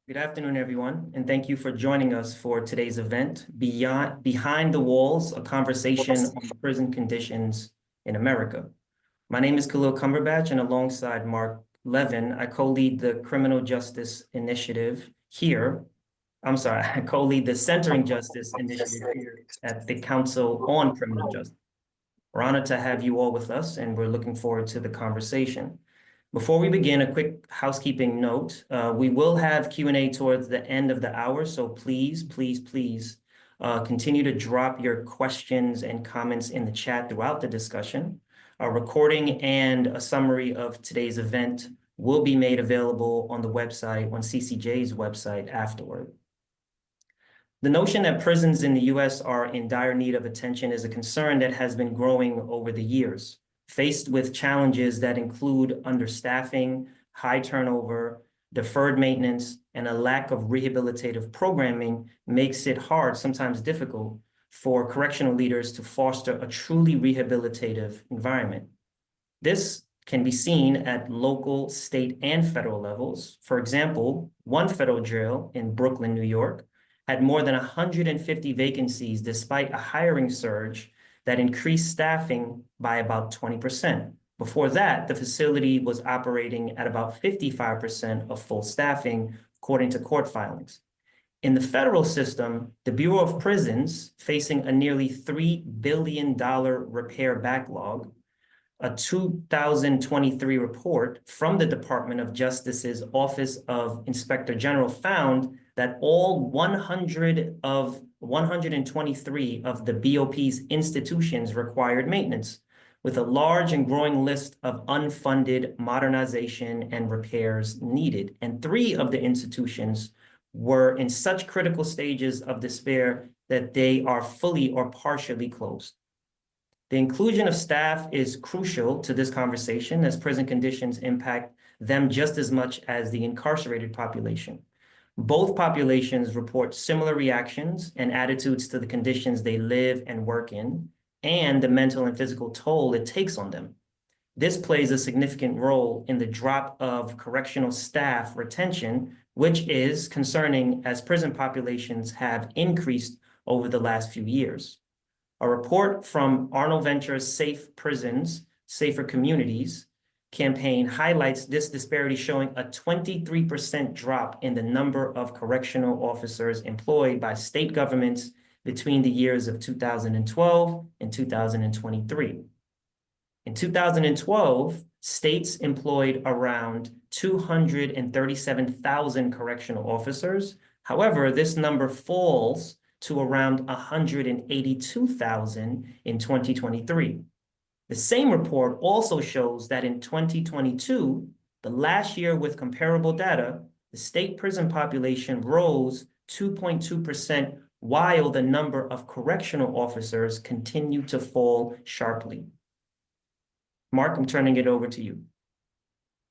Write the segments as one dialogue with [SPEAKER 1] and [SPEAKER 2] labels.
[SPEAKER 1] Good afternoon, everyone, and thank you for joining us for today's event, Behind the Walls, a conversation on prison conditions in America. My name is Khalil Cumberbatch, and alongside Mark Levin, I co-lead the Criminal Justice Initiative here. I'm sorry, I co-lead the Centering Justice Initiative here at the Council on Criminal Justice. We're honored to have you all with us, and we're looking forward to the conversation. Before we begin, a quick housekeeping note. We will have Q&A towards the end of the hour, so please continue to drop your questions and comments in the chat throughout the discussion. A recording and a summary of today's event will be made available on the website, on CCJ's website afterward. The notion that prisons in the US are in dire need of attention is a concern that has been growing over the years. Faced with challenges that include understaffing, high turnover, deferred maintenance, and a lack of rehabilitative programming makes it hard, sometimes difficult, for correctional leaders to foster a truly rehabilitative environment. This can be seen at local, state, and federal levels. For example, one federal jail in Brooklyn, New York, had more than 150 vacancies despite a hiring surge that increased staffing by about 20%. Before that, the facility was operating at about 55% of full staffing, according to court filings. In the federal system, the Bureau of Prisons, facing a nearly $3 billion repair backlog, a 2023 report from the Department of Justice's Office of Inspector General found that all 123 of the BOP's institutions required maintenance, with a large and growing list of unfunded modernization and repairs needed. And 3 of the institutions were in such critical stages of despair that they are fully or partially closed. The inclusion of staff is crucial to this conversation, as prison conditions impact them just as much as the incarcerated population. Both populations report similar reactions and attitudes to the conditions they live and work in, and the mental and physical toll it takes on them. This plays a significant role in the drop of correctional staff retention, which is concerning as prison populations have increased over the last few years. A report from Arnold Venture's Safe Prisons, Safer Communities campaign highlights this disparity, showing a 23% drop in the number of correctional officers employed by state governments between the years of 2012 and 2023. In 2012, states employed around 237,000 correctional officers. However, this number falls to around 182,000 in 2023. The same report also shows that in 2022, the last year with comparable data, the state prison population rose 2.2%, while the number of correctional officers continued to fall sharply. Mark, I'm turning it over to you.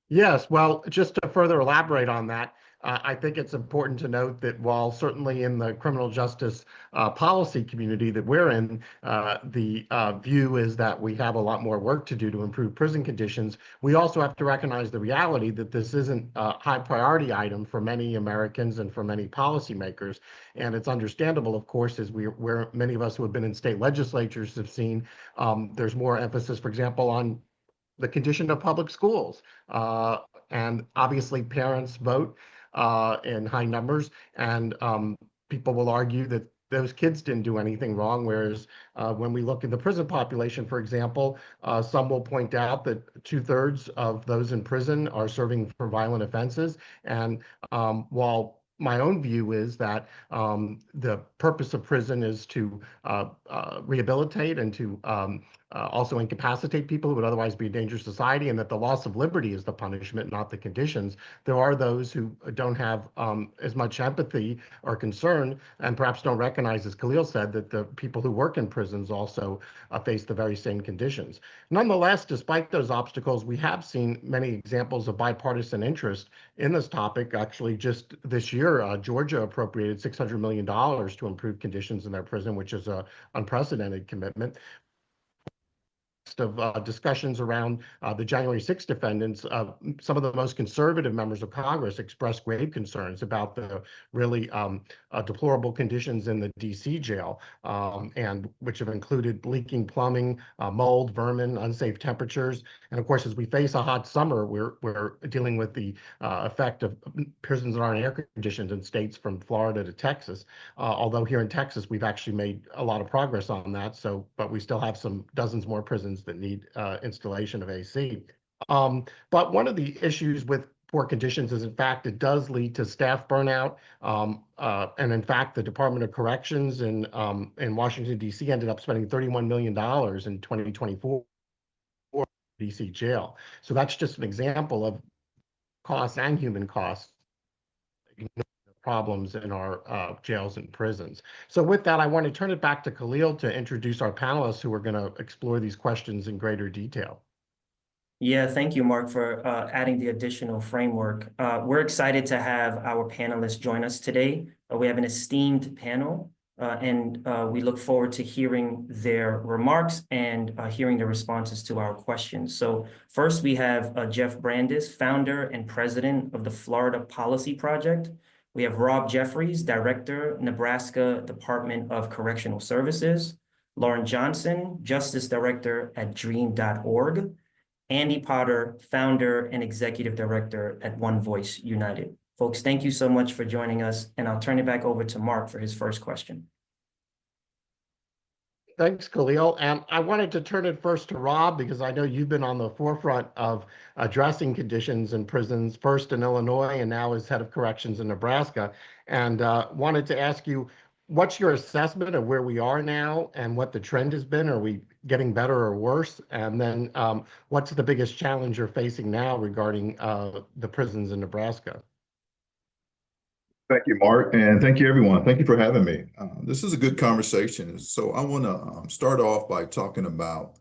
[SPEAKER 2] Yes, well, just to further elaborate on that, I think it's important to note that while certainly in the criminal justice policy community that we're in, the view is that we have a lot more work to do to improve prison conditions, we also have to recognize the reality that this isn't a high priority item for many Americans and for many policymakers. And it's understandable, of course, as where many of us who have been in state legislatures have seen, there's more emphasis, for example, on the condition of public schools. And obviously parents vote in high numbers, and people will argue that those kids didn't do anything wrong, whereas when we look at the prison population, for example, some will point out that 2/3 of those in prison are serving for violent offenses. And while my own view is that the purpose of prison is to rehabilitate and to also incapacitate people who would otherwise be a dangerous society, and that the loss of liberty is the punishment, not the conditions. There are those who don't have as much empathy or concern, and perhaps don't recognize, as Khalil said, that the people who work in prisons also face the very same conditions. Nonetheless, despite those obstacles, we have seen many examples of bipartisan interest in this topic. Actually, just this year, Georgia appropriated $600 million to improve conditions in their prison, which is an unprecedented commitment. of discussions around the January 6th defendants, some of the most conservative members of Congress expressed grave concerns about the really deplorable conditions in the DC jail, and which have included leaking plumbing, mold, vermin, unsafe temperatures. And of course, as we face a hot summer, we're dealing with the effect of prisons that aren't air conditioned in states from Florida to Texas. Although here in Texas, we've actually made a lot of progress on that. So, but we still have some dozens more prisons that need installation of AC. But one of the issues with poor conditions is, in fact, it does lead to staff burnout. And in fact, the Department of Corrections in Washington, D.C. ended up spending $31 million in 2024 for D.C. jail. So that's just an example of costs and human costs, problems in our jails and prisons. So with that, I want to turn it back to Khalil to introduce our panelists who are going to explore these questions in greater detail.
[SPEAKER 1] Yeah, thank you, Mark, for adding the additional framework. We're excited to have our panelists join us today. We have an esteemed panel, and we look forward to hearing their remarks and hearing the responses to our questions. So first, we have Jeff Brandis, founder and president of the Florida Policy Project. We have Rob Jeffries, director, Nebraska Department of Correctional Services. Lauren Johnson, justice director at dream.org. Andy Potter, founder and executive director at One Voice United. Folks, thank you so much for joining us, and I'll turn it back over to Mark for his first question.
[SPEAKER 2] Thanks, Khalil. And I wanted to turn it first to Rob, because I know you've been on the forefront of addressing conditions in prisons, first in Illinois and now as head of corrections in Nebraska. And wanted to ask you, what's your assessment of where we are now and what the trend has been? Are we getting better or worse? And then what's the biggest challenge you're facing now regarding the prisons in Nebraska?
[SPEAKER 3] Thank you, Mark, and thank you, everyone. Thank you for having me. This is a good conversation. So I want to start off by talking about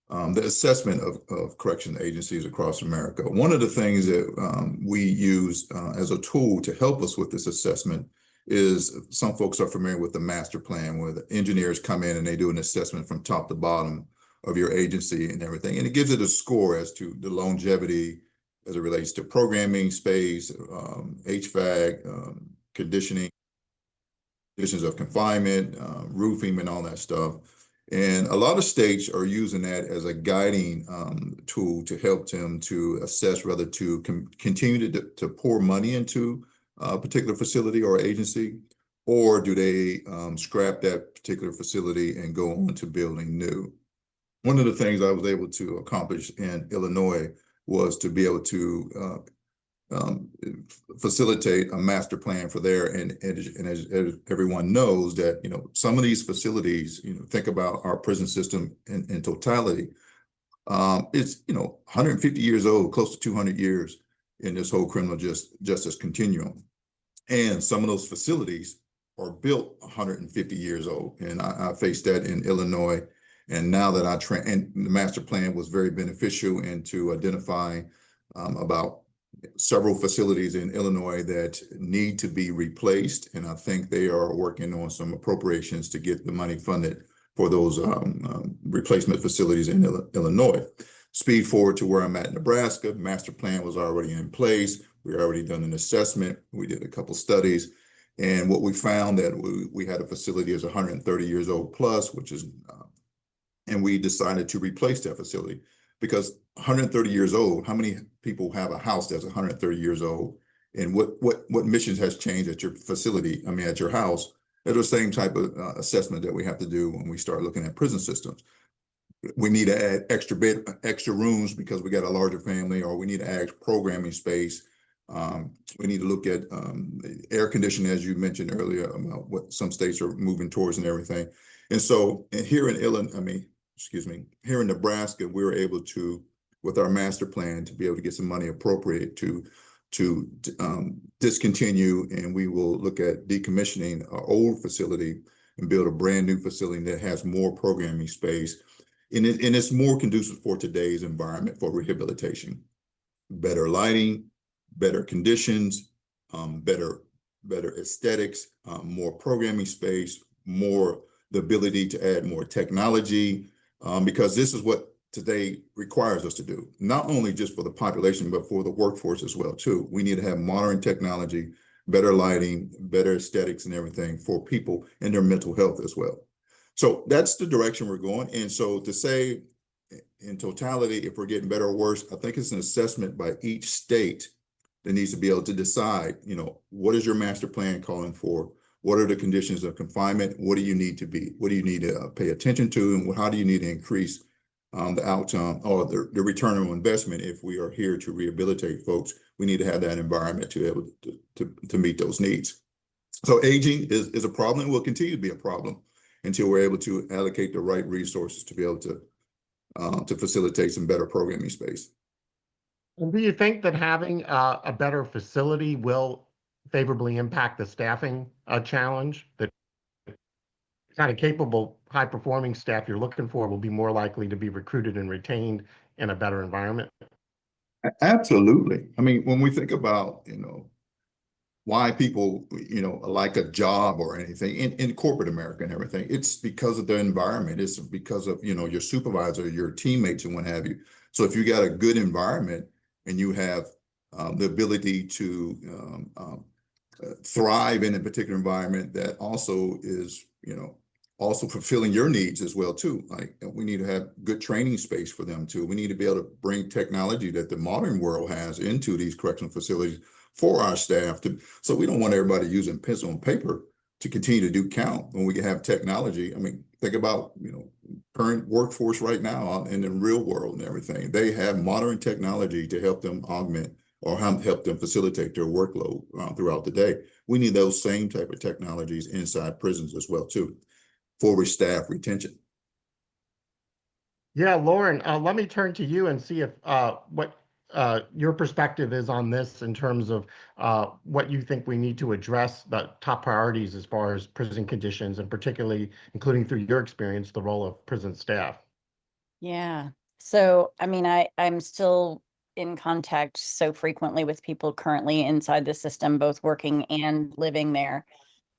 [SPEAKER 3] the assessment of correction agencies across America. One of the things that we use as a tool to help us with this assessment is, some folks are familiar with the master plan, where the engineers come in and they do an assessment from top to bottom of your agency and everything. And it gives it a score as to the longevity as it relates to programming, space, HVAC, conditioning, conditions of confinement, roofing, and all that stuff. And a lot of states are using that as a guiding tool to help them to assess whether to continue to pour money into a particular facility or agency, or do they scrap that particular facility and go on to building new. One of the things I was able to accomplish in Illinois was to be able to facilitate a master plan for there. And as everyone knows, that, some of these facilities, think about our prison system in totality. It's, 150 years old, close to 200 years in this whole criminal justice continuum. And some of those facilities are built 150 years old. And I faced that in Illinois. And now that and the master plan was very beneficial into identifying about several facilities in Illinois that need to be replaced. And I think they are working on some appropriations to get the money funded for those replacement facilities in Illinois. Speed forward to where I'm at in Nebraska, master plan was already in place. We already done an assessment. We did a couple studies. And what we found that we had a facility that's 130 years old plus, which is, and we decided to replace that facility. Because 130 years old, how many people have a house that's 130 years old? And what missions has changed at your facility, at your house? They're the same type of assessment that we have to do when we start looking at prison systems. We need to add extra rooms because we got a larger family, or we need to add programming space. We need to look at air conditioning, as you mentioned earlier, about what some states are moving towards and everything. And so here in here in Nebraska, we were able to, with our master plan, to be able to get some money appropriate to discontinue, and we will look at decommissioning our old facility and build a brand new facility that has more programming space. And it's more conducive for today's environment for rehabilitation. Better lighting, better conditions, better aesthetics, more programming space, more the ability to add more technology, because this is what today requires us to do, not only just for the population, but for the workforce as well, too. We need to have modern technology, better lighting, better aesthetics and everything for people and their mental health as well. So that's the direction we're going. And so to say in totality, if we're getting better or worse, I think it's an assessment by each state that needs to be able to decide, what is your master plan calling for? What are the conditions of confinement? What do you need to pay attention to? And how do you need to increase the outcome or the return on investment? If we are here to rehabilitate folks, we need to have that environment to be able to meet those needs. So aging is a problem, will continue to be a problem until we're able to allocate the right resources to be able to facilitate some better programming space.
[SPEAKER 2] And do you think that having a better facility will favorably impact the staffing challenge? That kind of capable, high-performing staff you're looking for will be more likely to be recruited and retained in a better environment?
[SPEAKER 3] Absolutely. I mean, when we think about, why people, like a job or anything in corporate America and everything, it's because of the environment. It's because of, your supervisor, your teammates and what have you. So if you got a good environment and you have the ability to thrive in a particular environment that also is, also fulfilling your needs as well too. Like we need to have good training space for them too. We need to be able to bring technology that the modern world has into these correctional facilities for our staff so we don't want everybody using pencil and paper to continue to do count when we can have technology. I mean, think about, current workforce right now in the real world and everything. They have modern technology to help them augment or help them facilitate their workload throughout the day. We need those same type of technologies inside prisons as well too, for staff retention.
[SPEAKER 2] Yeah, Lauren, let me turn to you and see if what your perspective is on this in terms of what you think we need to address the top priorities as far as prison conditions, and particularly, including through your experience, the role of prison staff.
[SPEAKER 4] Yeah. So, I mean, I'm still in contact so frequently with people currently inside the system, both working and living there.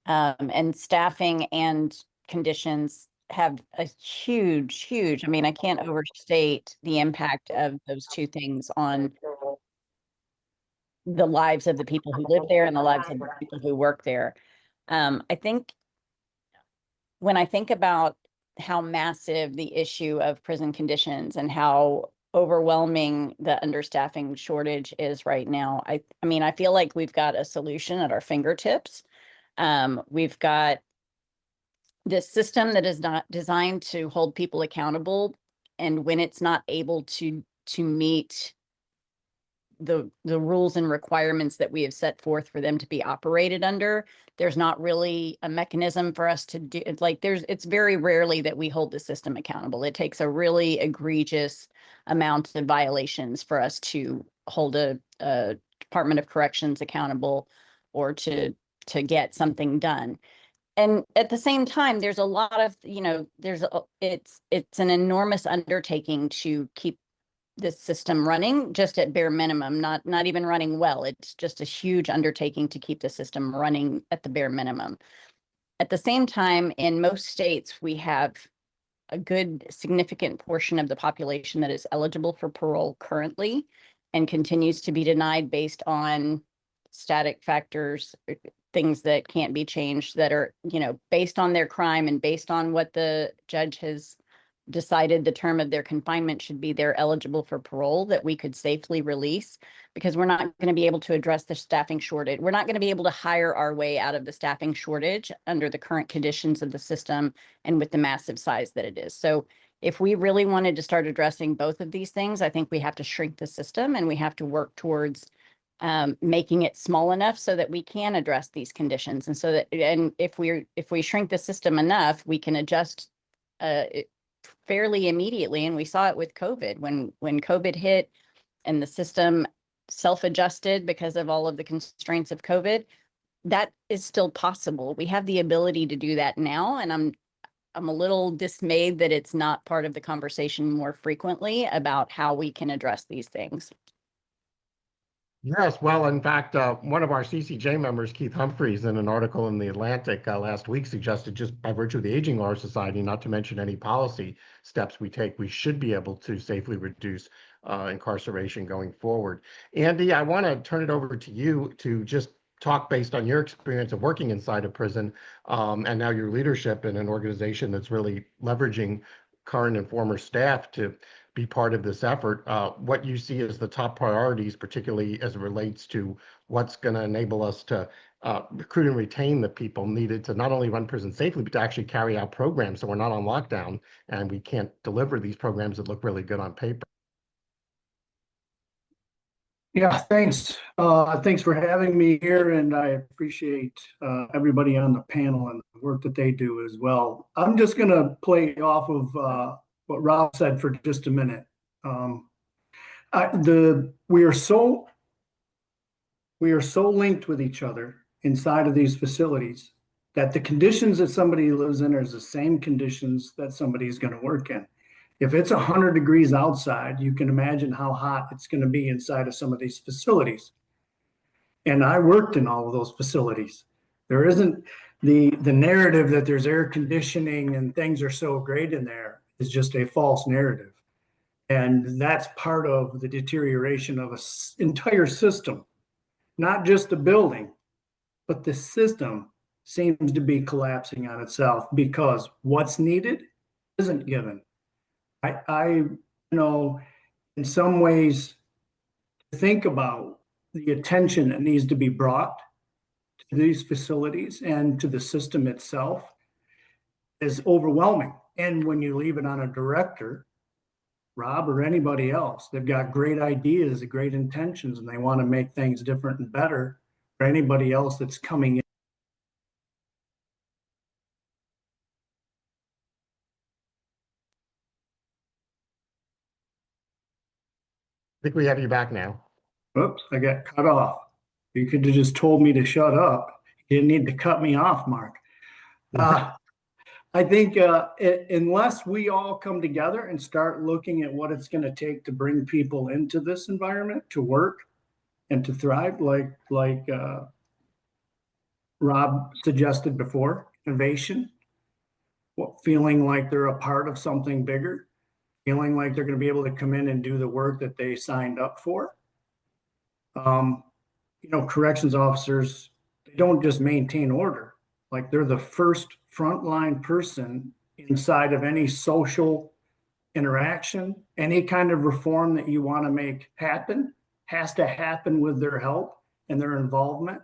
[SPEAKER 4] And staffing and conditions have a huge, I mean, I can't overstate the impact of those two things on the lives of the people who live there and the lives of the people who work there. I think when I think about how massive the issue of prison conditions and how overwhelming the understaffing shortage is right now, I mean, I feel like we've got a solution at our fingertips. We've got this system that is not designed to hold people accountable, and when it's not able to meet the rules and requirements that we have set forth for them to be operated under, there's not really a mechanism for us to do it. Like it's very rarely that we hold the system accountable. It takes a really egregious amount of violations for us to hold a Department of Corrections accountable or to get something done. And at the same time, there's a lot of, it's an enormous undertaking to keep this system running just at bare minimum, not even running well. It's just a huge undertaking to keep the system running at the bare minimum. At the same time, in most states, we have a good significant portion of the population that is eligible for parole currently and continues to be denied based on static factors, things that can't be changed, that are, based on their crime and based on what the judge has decided the term of their confinement should be, they're eligible for parole that we could safely release, because we're not going to be able to address the staffing shortage. We're not going to be able to hire our way out of the staffing shortage under the current conditions of the system and with the massive size that it is. So if we really wanted to start addressing both of these things, I think we have to shrink the system, and we have to work towards making it small enough so that we can address these conditions. And so that, and if we shrink the system enough, we can adjust fairly immediately. And we saw it with COVID. When COVID hit and the system self-adjusted because of all of the constraints of COVID, that is still possible. We have the ability to do that now. And I'm a little dismayed that it's not part of the conversation more frequently about how we can address these things.
[SPEAKER 2] Yes, well, in fact, one of our CCJ members, Keith Humphreys, in an article in The Atlantic last week, suggested just by virtue of the aging of our society, not to mention any policy steps we take, we should be able to safely reduce incarceration going forward. Andy, I want to turn it over to you to just talk based on your experience of working inside a prison and now your leadership in an organization that's really leveraging current and former staff to be part of this effort, what you see as the top priorities, particularly as it relates to what's going to enable us to recruit and retain the people needed to not only run prisons safely, but to actually carry out programs so we're not on lockdown and we can't deliver these programs that look really good on paper.
[SPEAKER 5] Yeah, thanks. Thanks for having me here, and I appreciate everybody on the panel and the work that they do as well. I'm just going to play off of what Rob said for just a minute. We are so linked with each other inside of these facilities that the conditions that somebody lives in are the same conditions that somebody is going to work in. If it's 100 degrees outside, you can imagine how hot it's going to be inside of some of these facilities. And I worked in all of those facilities. There isn't the narrative that there's air conditioning and things are so great in there is just a false narrative. And that's part of the deterioration of an entire system, not just the building, but the system seems to be collapsing on itself because what's needed isn't given. In some ways, think about the attention that needs to be brought to these facilities and to the system itself is overwhelming. And when you leave it on a director, Rob or anybody else, they've got great ideas, great intentions, and they want to make things different and better for anybody else that's coming in.
[SPEAKER 2] I think we have you back now.
[SPEAKER 5] Oops, I got cut off. You could have just told me to shut up. You didn't need to cut me off, Mark. I think unless we all come together and start looking at what it's going to take to bring people into this environment to work and to thrive, like Rob suggested before, innovation, feeling like they're a part of something bigger, feeling like they're going to be able to come in and do the work that they signed up for. Corrections officers, they don't just maintain order. Like they're the first frontline person inside of any social interaction, any kind of reform that you want to make happen has to happen with their help and their involvement.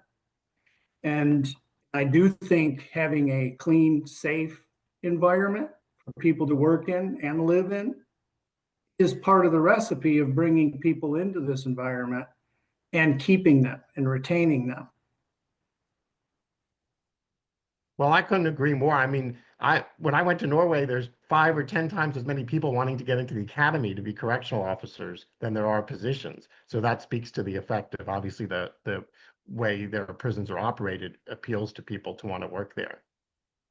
[SPEAKER 5] And I do think having a clean, safe environment for people to work in and live in is part of the recipe of bringing people into this environment and keeping them and retaining them.
[SPEAKER 2] Well, I couldn't agree more. I mean, when I went to Norway, there's 5 or 10 times as many people wanting to get into the academy to be correctional officers than there are positions. So that speaks to the effect of obviously the way their prisons are operated appeals to people to want to work there.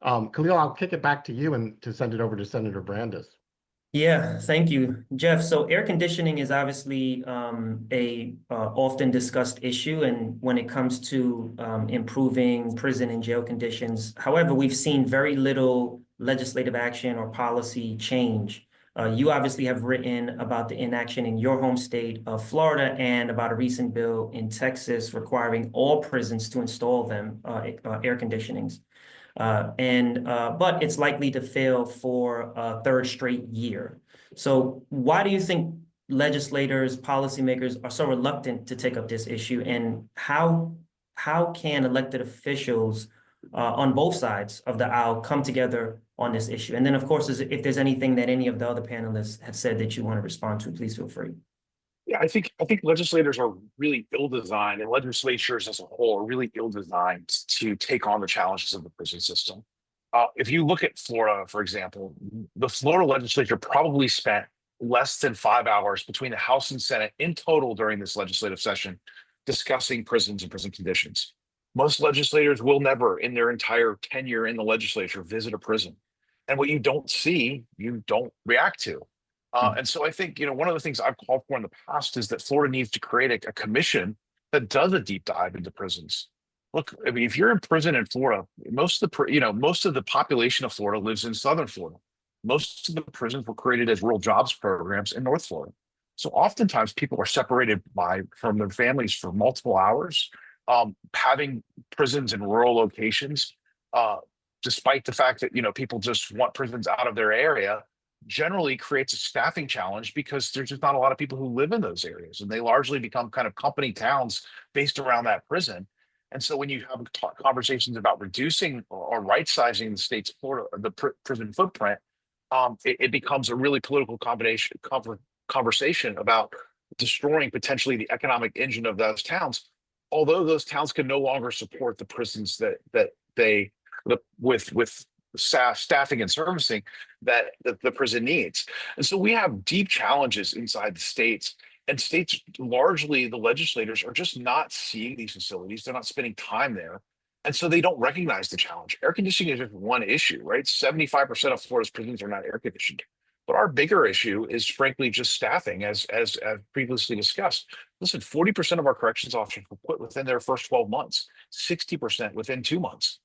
[SPEAKER 2] Khalil, I'll kick it back to you and to send it over to Senator Brandes.
[SPEAKER 1] Yeah, thank you, Jeff. So air conditioning is obviously a often discussed issue, and when it comes to improving prison and jail conditions. However, we've seen very little legislative action or policy change. You obviously have written about the inaction in your home state of Florida and about a recent bill in Texas requiring all prisons to install them air conditionings. But it's likely to fail for a third straight year. So why do you think legislators, policymakers are so reluctant to take up this issue? And how can elected officials on both sides of the aisle come together on this issue? And then, of course, if there's anything that any of the other panelists have said that you want to respond to, please feel free.
[SPEAKER 6] Yeah, I think legislators are really ill-designed, and legislatures as a whole are really ill-designed to take on the challenges of the prison system. If you look at Florida, for example, the Florida legislature probably spent less than 5 hours between the House and Senate in total during this legislative session discussing prisons and prison conditions. Most legislators will never, in their entire tenure in the legislature, visit a prison. And what you don't see, you don't react to. And so I think, one of the things I've called for in the past is that Florida needs to create a commission that does a deep dive into prisons. Look, I mean, if you're in prison in Florida, most of the population of Florida lives in Southern Florida. Most of the prisons were created as rural jobs programs in North Florida. So oftentimes people are separated from their families for multiple hours. Having prisons in rural locations, despite the fact that people just want prisons out of their area, generally creates a staffing challenge because there's just not a lot of people who live in those areas, and they largely become kind of company towns based around that prison. And so when you have conversations about reducing or right sizing the state's prison footprint, it becomes a really political conversation about destroying potentially the economic engine of those towns. Although those towns can no longer support the prisons with staffing and servicing that the prison needs. And so we have deep challenges inside the states, and states, largely the legislators, are just not seeing these facilities. They're not spending time there. And so they don't recognize the challenge. Air conditioning is just one issue, right? 75% of Florida's prisons are not air conditioned. But our bigger issue is frankly just staffing, as previously discussed. Listen, 40% of our corrections officers will quit within their first 12 months, 60% within 2 months.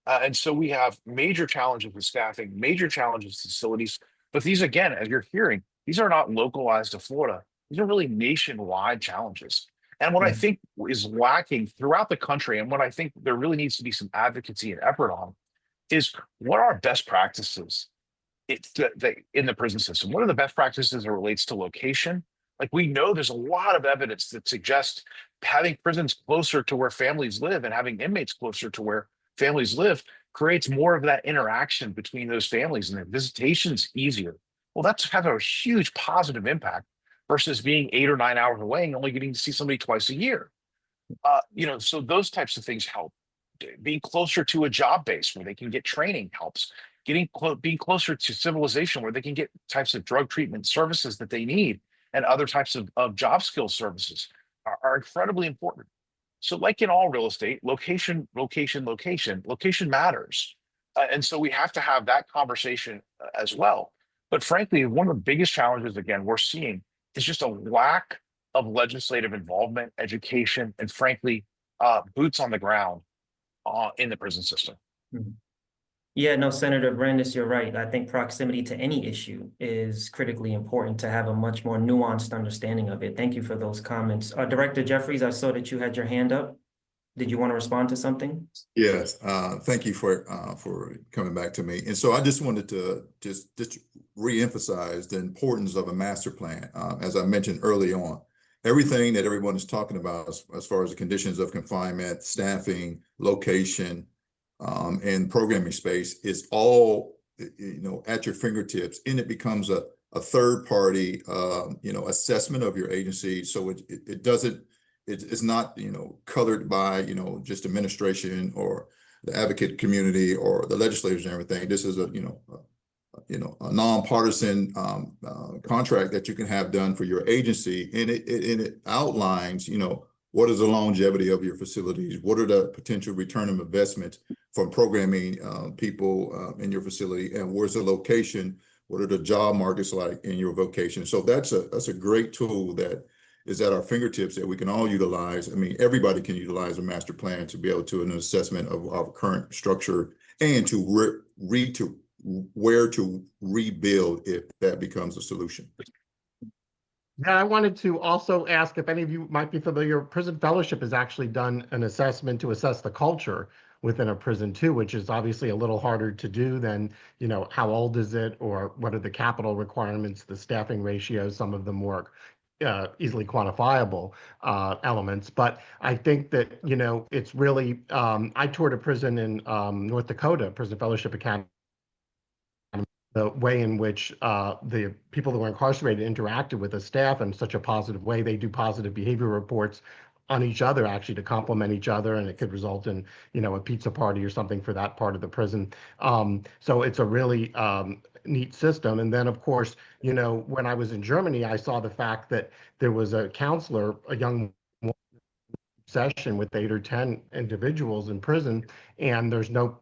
[SPEAKER 6] And so we have major challenges with staffing, major challenges with facilities. But these, again, as you're hearing, these are not localized to Florida. These are really nationwide challenges. And what I think is lacking throughout the country, and what I think there really needs to be some advocacy and effort on, is what are best practices in the prison system? What are the best practices as it relates to location? Like, we know there's a lot of evidence that suggests having prisons closer to where families live and having inmates closer to where families live creates more of that interaction between those families, and their visitation's easier. Well, that's has a huge positive impact versus being 8 or 9 hours away and only getting to see somebody twice a year. So those types of things help. Being closer to a job base where they can get training helps. Being closer to civilization where they can get types of drug treatment services that they need, and other types of job skill services are incredibly important. So, like in all real estate, location matters. And so we have to have that conversation as well. But frankly, one of the biggest challenges, again, we're seeing is just a lack of legislative involvement, education, and frankly, boots on the ground in the prison system.
[SPEAKER 1] Mhm. Yeah, no, Senator Brandis, you're right. I think proximity to any issue is critically important to have a much more nuanced understanding of it. Thank you for those comments. Director Jeffries, I saw that you had your hand up. Did you want to respond to something?
[SPEAKER 3] Yes, thank you for coming back to me. And so I just wanted to just reemphasize the importance of a master plan. As I mentioned early on, everything that everyone is talking about as far as the conditions of confinement, staffing, location, and programming space is all at your fingertips, and it becomes a third party assessment of your agency. So it doesn't. It's not, colored by, just administration or the advocate community or the legislators and everything. This is a nonpartisan contract that you can have done for your agency, and it outlines, what is the longevity of your facilities? What are the potential return of investment from programming people in your facility, and where's the location? What are the job markets like in your vocation? So that's a great tool that is at our fingertips that we can all utilize. I mean, everybody can utilize a master plan to be able to an assessment of our current structure and to where to rebuild if that becomes a solution.
[SPEAKER 2] Yeah, I wanted to also ask if any of you might be familiar. Prison Fellowship has actually done an assessment to assess the culture within a prison too, which is obviously a little harder to do than, how old is it, or what are the capital requirements, the staffing ratios, some of the more easily quantifiable elements. But I think that, it's really, I toured a prison in North Dakota, Prison Fellowship Academy. The way in which the people that were incarcerated interacted with the staff in such a positive way. They do positive behavior reports on each other, actually, to complement each other, and it could result in, a pizza party or something for that part of the prison. So it's a really neat system. And then, of course, when I was in Germany, I saw the fact that there was a counselor, a young session with 8 or 10 individuals in prison, and there's no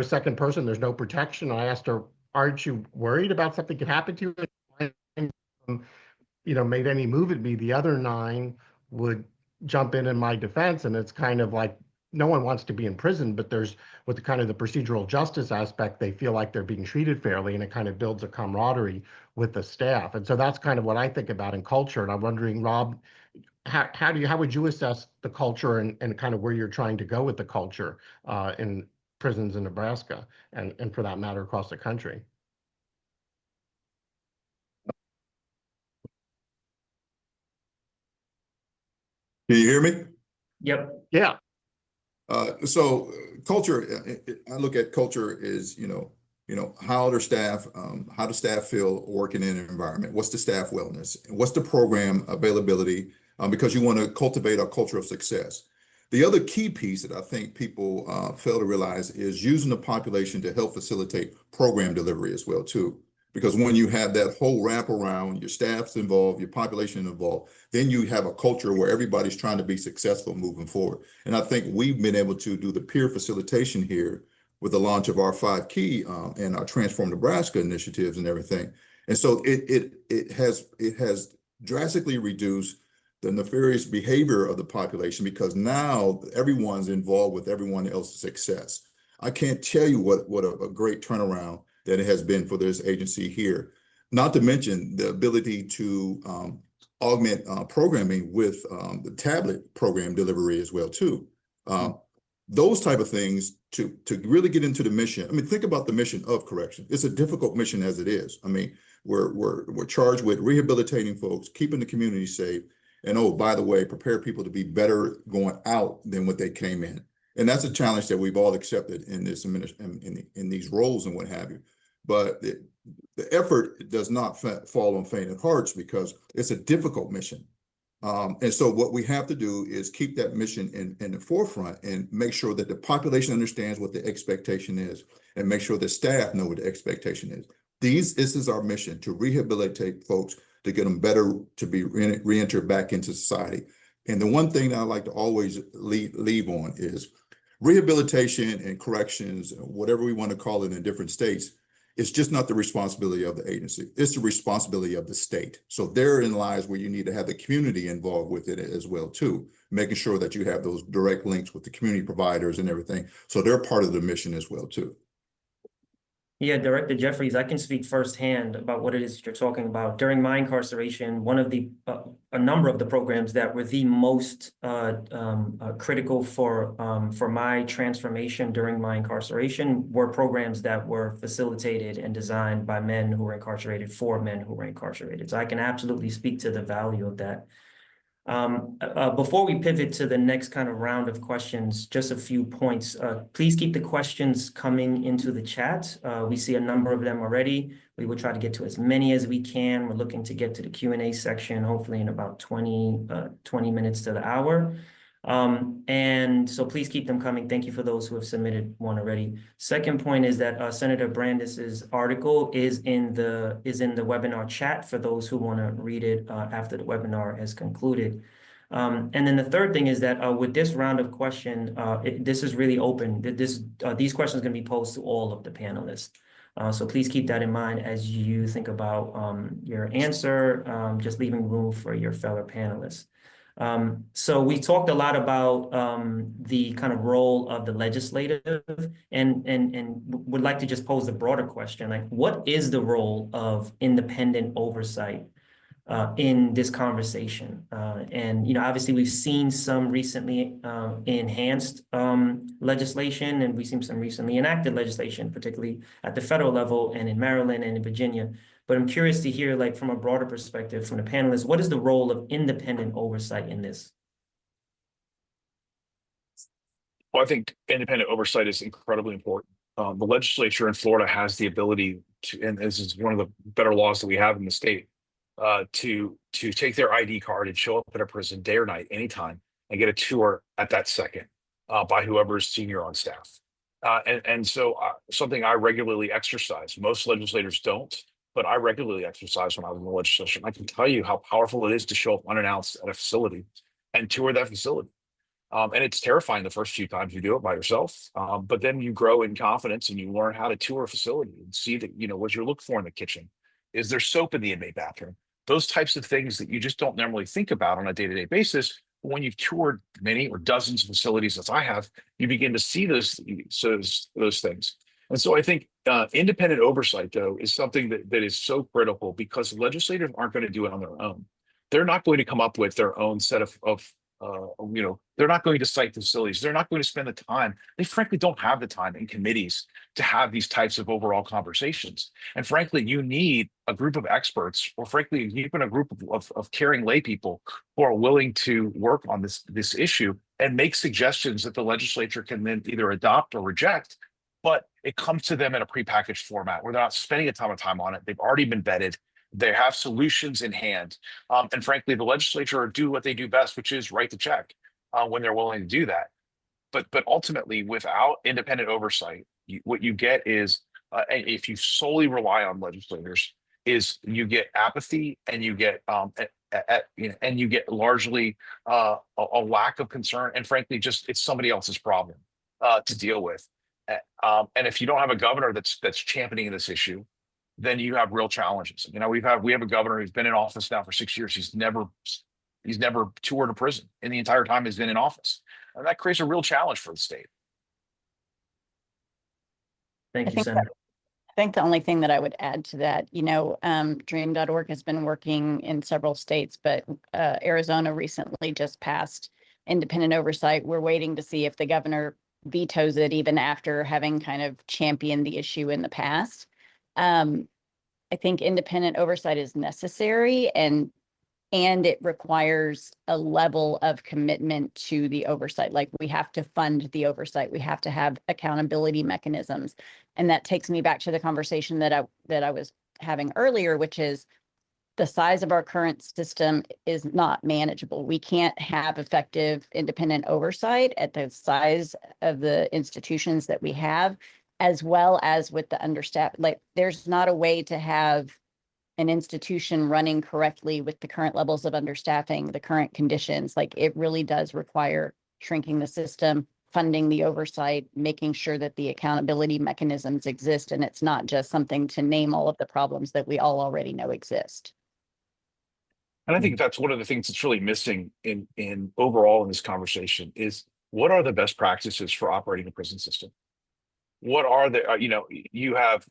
[SPEAKER 2] second person, there's no protection. I asked her, aren't you worried about something could happen to you? Made any move at me. The other 9 would, jump in my defense, and it's kind of like no one wants to be in prison, but there's with the kind of the procedural justice aspect, they feel like they're being treated fairly, and it kind of builds a camaraderie with the staff. And so that's kind of what I think about in culture. And I'm wondering, Rob, how would you assess the culture and kind of where you're trying to go with the culture in prisons in Nebraska and for that matter across the country?
[SPEAKER 3] Can you hear me?
[SPEAKER 1] Yep.
[SPEAKER 2] Yeah.
[SPEAKER 3] So culture, I look at culture as, how do staff feel working in an environment? What's the staff wellness? And what's the program availability? Because you want to cultivate a culture of success. The other key piece that I think people fail to realize is using the population to help facilitate program delivery as well too. Because when you have that whole wraparound, your staff's involved, your population involved, then you have a culture where everybody's trying to be successful moving forward. And I think we've been able to do the peer facilitation here with the launch of our 5 key and our Transform Nebraska initiatives and everything. And so it has drastically reduced the nefarious behavior of the population because now everyone's involved with everyone else's success. I can't tell you what a great turnaround that it has been for this agency here. Not to mention the ability to augment programming with the tablet program delivery as well too. Those type of things to really get into the mission. I mean, think about the mission of correction. It's a difficult mission as it is. I mean, we're charged with rehabilitating folks, keeping the community safe, and oh, by the way, prepare people to be better going out than what they came in. And that's a challenge that we've all accepted in this in these roles and what have you. But the effort does not fall on faint hearts because it's a difficult mission. And so what we have to do is keep that mission in the forefront and make sure that the population understands what the expectation is and make sure the staff know what the expectation is. This is our mission, to rehabilitate folks, to get them better, to be re-enter back into society. And the one thing that I like to always leave on is rehabilitation and corrections, whatever we want to call it in different states, it's just not the responsibility of the agency. It's the responsibility of the state. So therein lies where you need to have the community involved with it as well too, making sure that you have those direct links with the community providers and everything. So they're part of the mission as well too.
[SPEAKER 1] Yeah, Director Jeffries, I can speak firsthand about what it is you're talking about. During my incarceration, one of the a number of the programs that were the most critical for my transformation during my incarceration were programs that were facilitated and designed by men who were incarcerated for men who were incarcerated. So I can absolutely speak to the value of that. Before we pivot to the next kind of round of questions, just a few points. Please keep the questions coming into the chat. We see a number of them already. We will try to get to as many as we can. We're looking to get to the Q&A section, hopefully in about 20 minutes to the hour. And so please keep them coming. Thank you for those who have submitted one already. Second point is that Senator Brandis's article is in the webinar chat for those who want to read it after the webinar has concluded. And then the third thing is that with this round of question, this is really open. These questions are going to be posed to all of the panelists. So please keep that in mind as you think about your answer, just leaving room for your fellow panelists. So we talked a lot about the kind of role of the legislative and would like to just pose a broader question, like what is the role of independent oversight in this conversation? And obviously we've seen some recently enhanced legislation, and we've seen some recently enacted legislation, particularly at the federal level and in Maryland and in Virginia. But I'm curious to hear, like, from a broader perspective from the panelists, what is the role of independent oversight in this?
[SPEAKER 6] Well, I think independent oversight is incredibly important. The legislature in Florida has the ability to, and this is one of the better laws that we have in the state, to take their ID card and show up at a prison day or night, anytime, and get a tour at that second by whoever's senior on staff. And so something I regularly exercise. Most legislators don't, but I regularly exercise when I was in the legislature. I can tell you how powerful it is to show up unannounced at a facility and tour that facility. And it's terrifying the first few times you do it by yourself, but then you grow in confidence and you learn how to tour a facility and see that, what you're looking for in the kitchen. Is there soap in the inmate bathroom? Those types of things that you just don't normally think about on a day-to-day basis when you've toured many or dozens of facilities as I have, you begin to see those things. And so I think independent oversight, though, is something that is so critical, because legislators aren't going to do it on their own. They're not going to come up with their own set of they're not going to cite facilities. They're not going to spend the time. They frankly don't have the time in committees to have these types of overall conversations. And frankly, you need a group of experts, or frankly, even a group of caring lay people who are willing to work on this issue and make suggestions that the legislature can then either adopt or reject. But it comes to them in a prepackaged format where they're not spending a ton of time on it. They've already been vetted. They have solutions in hand. And frankly, the legislature do what they do best, which is write the check when they're willing to do that. But ultimately, without independent oversight, what you get is, if you solely rely on legislators, is you get apathy, and you get and you get largely a lack of concern, and frankly, just it's somebody else's problem to deal with. And if you don't have a governor that's championing this issue, then you have real challenges. You know, we have a governor who's been in office now for 6 years. He's never toured a prison in the entire time he's been in office. And that creates a real challenge for the state.
[SPEAKER 1] Thank you, Senator.
[SPEAKER 4] I think the only thing that I would add to that, dream.org has been working in several states, but Arizona recently just passed independent oversight. We're waiting to see if the governor vetoes it, even after having kind of championed the issue in the past. I think independent oversight is necessary, and it requires a level of commitment to the oversight. Like, we have to fund the oversight. We have to have accountability mechanisms. And that takes me back to the conversation that I was having earlier, which is the size of our current system is not manageable. We can't have effective independent oversight at the size of the institutions that we have, as well as with the understaffed. Like, there's not a way to have an institution running correctly with the current levels of understaffing, the current conditions. Like, it really does require shrinking the system, funding the oversight, making sure that the accountability mechanisms exist, and it's not just something to name all of the problems that we all already know exist.
[SPEAKER 6] And I think that's one of the things that's really missing in overall in this conversation is, what are the best practices for operating a prison system? What are the, you have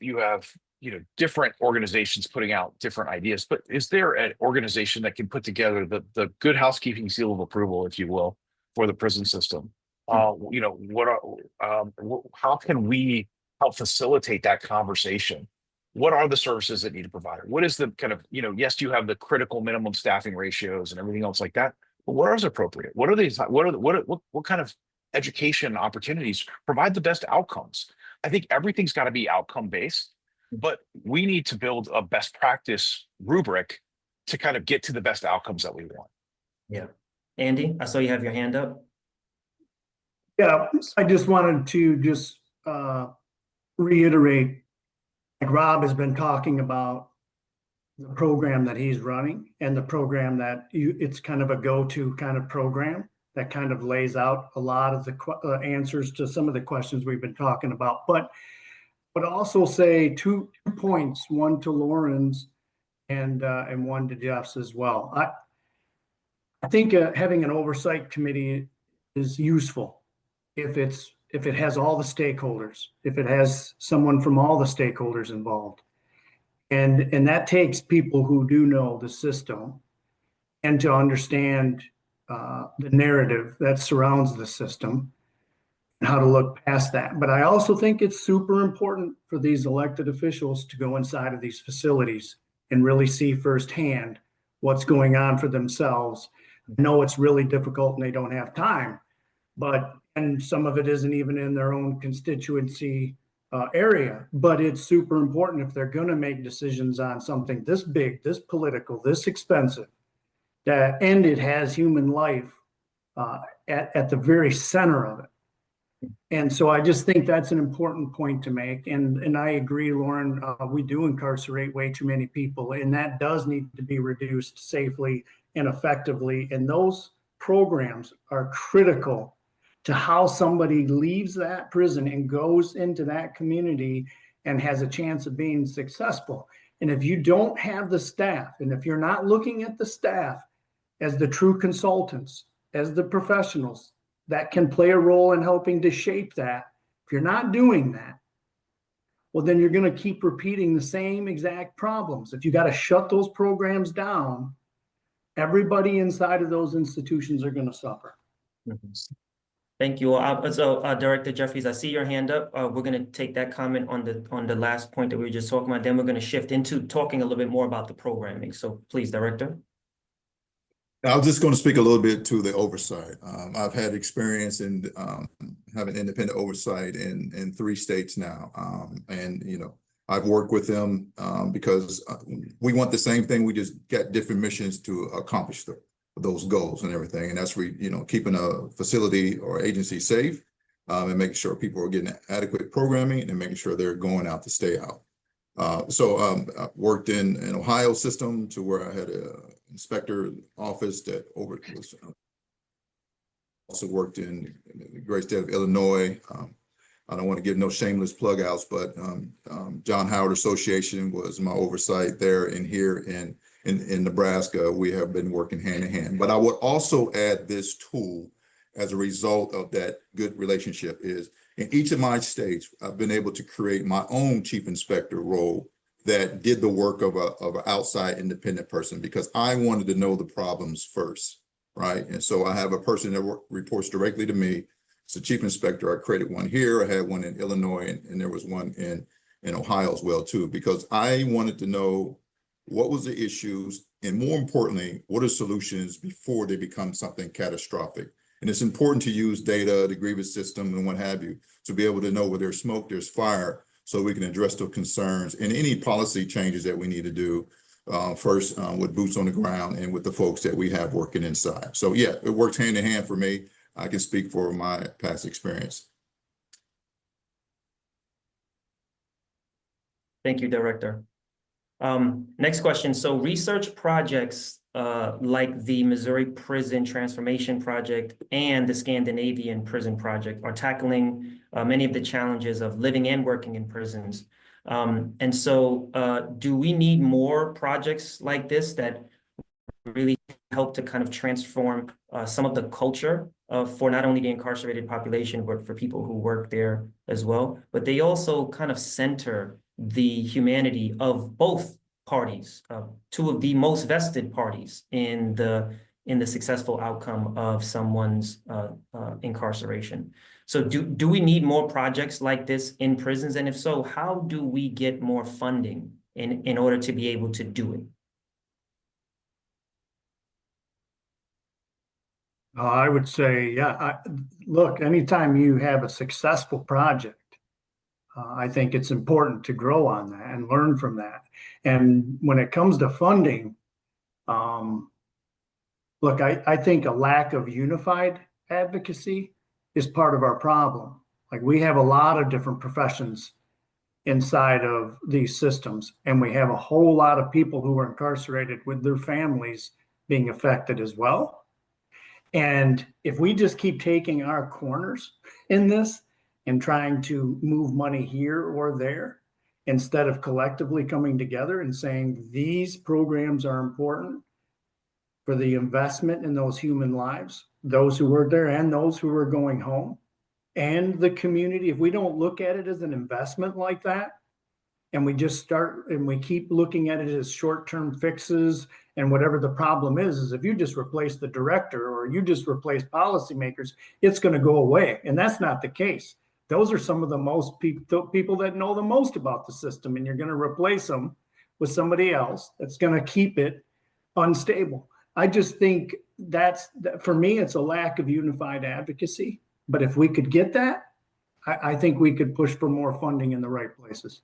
[SPEAKER 6] different organizations putting out different ideas, but is there an organization that can put together the good housekeeping seal of approval, if you will, for the prison system? How can we help facilitate that conversation? What are the services that need to provide? What is the kind of, yes, you have the critical minimum staffing ratios and everything else like that, but what is appropriate? What are these? What kind of education opportunities provide the best outcomes? I think everything's got to be outcome based, but we need to build a best practice rubric to kind of get to the best outcomes that we want.
[SPEAKER 1] Yeah. Andy, I saw you have your hand up.
[SPEAKER 5] Yeah, I just wanted to reiterate, like Rob has been talking about the program that he's running, and the program that it's kind of a go-to kind of program that kind of lays out a lot of the answers to some of the questions we've been talking about. But also say two points, one to Lauren's and one to Jeff's as well. I think having an oversight committee is useful if it has all the stakeholders, if it has someone from all the stakeholders involved. And that takes people who do know the system and to understand the narrative that surrounds the system and how to look past that. But I also think it's super important for these elected officials to go inside of these facilities and really see firsthand what's going on for themselves. I know it's really difficult and they don't have time, and some of it isn't even in their own constituency area, but it's super important if they're going to make decisions on something this big, this political, this expensive, and it has human life at the very center of it. And so I just think that's an important point to make. And I agree, Lauren, we do incarcerate way too many people, and that does need to be reduced safely and effectively. And those programs are critical to how somebody leaves that prison and goes into that community and has a chance of being successful. And if you don't have the staff, and if you're not looking at the staff as the true consultants as the professionals that can play a role in helping to shape that, if you're not doing that, well, then you're going to keep repeating the same exact problems. If you got to shut those programs down, everybody inside of those institutions are going to suffer.
[SPEAKER 1] Thank you. Director Jeffries, I see your hand up. We're going to take that comment on the last point that we were just talking about. Then we're going to shift into talking a little bit more about the programming. So please, Director.
[SPEAKER 3] I was just going to speak a little bit to the oversight. I've had experience in having independent oversight in 3 states now. And, you know, I've worked with them because we want the same thing. We just got different missions to accomplish those goals and everything. And that's, you know, keeping a facility or agency safe and making sure people are getting adequate programming and making sure they're going out to stay out. I worked in Ohio system to where I had a inspector office that was also worked in the great state of Illinois. I don't want to give no shameless plug outs, but John Howard Association was my oversight there, and here in Nebraska, we have been working hand in hand. But I would also add this tool as a result of that good relationship is in each of my states, I've been able to create my own chief inspector role that did the work of an outside independent person because I wanted to know the problems first, right? And so I have a person that reports directly to me. It's a chief inspector. I created one here. I had one in Illinois, and there was one in Ohio as well too, because I wanted to know what was the issues and more importantly, what are solutions before they become something catastrophic. And it's important to use data, the grievance system and what have you, to be able to know where there's smoke, there's fire, so we can address those concerns and any policy changes that we need to do first with boots on the ground and with the folks that we have working inside. So yeah, it works hand in hand for me. I can speak for my past experience.
[SPEAKER 1] Thank you, Director. Next question. So research projects like the Missouri Prison Transformation Project and the Scandinavian Prison Project are tackling many of the challenges of living and working in prisons. And so do we need more projects like this that really help to kind of transform some of the culture for not only the incarcerated population, but for people who work there as well? But they also kind of center the humanity of both parties, 2 of the most vested parties in the successful outcome of someone's incarceration. So do we need more projects like this in prisons? And if so, how do we get more funding in order to be able to do it?
[SPEAKER 5] I would say, yeah, look, anytime you have a successful project, I think it's important to grow on that and learn from that. And when it comes to funding, look, I think a lack of unified advocacy is part of our problem. Like we have a lot of different professions inside of these systems, and we have a whole lot of people who are incarcerated with their families being affected as well. And if we just keep taking our corners in this and trying to move money here or there, instead of collectively coming together and saying these programs are important for the investment in those human lives, those who work there and those who are going home, and the community, if we don't look at it as an investment like that, and we just start and we keep looking at it as short-term fixes, and whatever the problem is if you just replace the director or you just replace policymakers, it's going to go away. And that's not the case. Those are some of the most people that know the most about the system, and you're going to replace them with somebody else that's going to keep it unstable. I just think for me, it's a lack of unified advocacy. But if we could get that, I think we could push for more funding in the right places.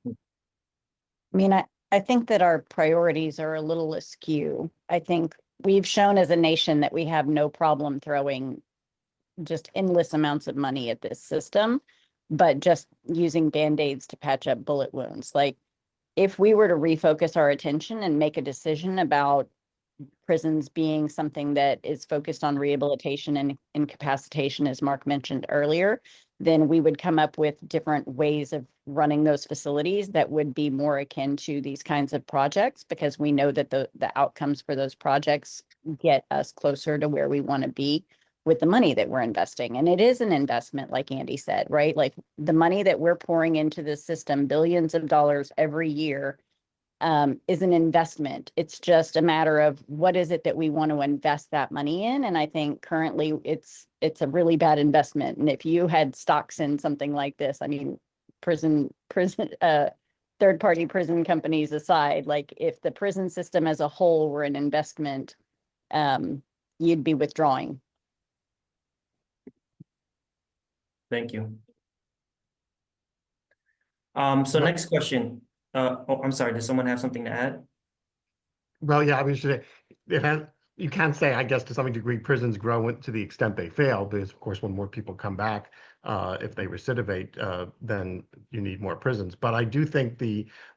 [SPEAKER 4] I mean, I think that our priorities are a little askew. I think we've shown as a nation that we have no problem throwing just endless amounts of money at this system, but just using Band-Aids to patch up bullet wounds. Like if we were to refocus our attention and make a decision about prisons being something that is focused on rehabilitation and incapacitation, as Mark mentioned earlier, then we would come up with different ways of running those facilities that would be more akin to these kinds of projects, because we know that the outcomes for those projects get us closer to where we want to be with the money that we're investing. And it is an investment, like Andy said, right? Like the money that we're pouring into the system, billions of dollars every year, is an investment. It's just a matter of what is it that we want to invest that money in. And I think currently it's a really bad investment. And if you had stocks in something like this, I mean, third-party prison companies aside, like if the prison system as a whole were an investment, you'd be withdrawing.
[SPEAKER 1] Thank you. So next question. Oh, I'm sorry. Does someone have something to add?
[SPEAKER 2] Well, yeah, I mean, you can say, I guess, to some degree, prisons grow to the extent they fail, because of course, when more people come back, if they recidivate, then you need more prisons. But I do think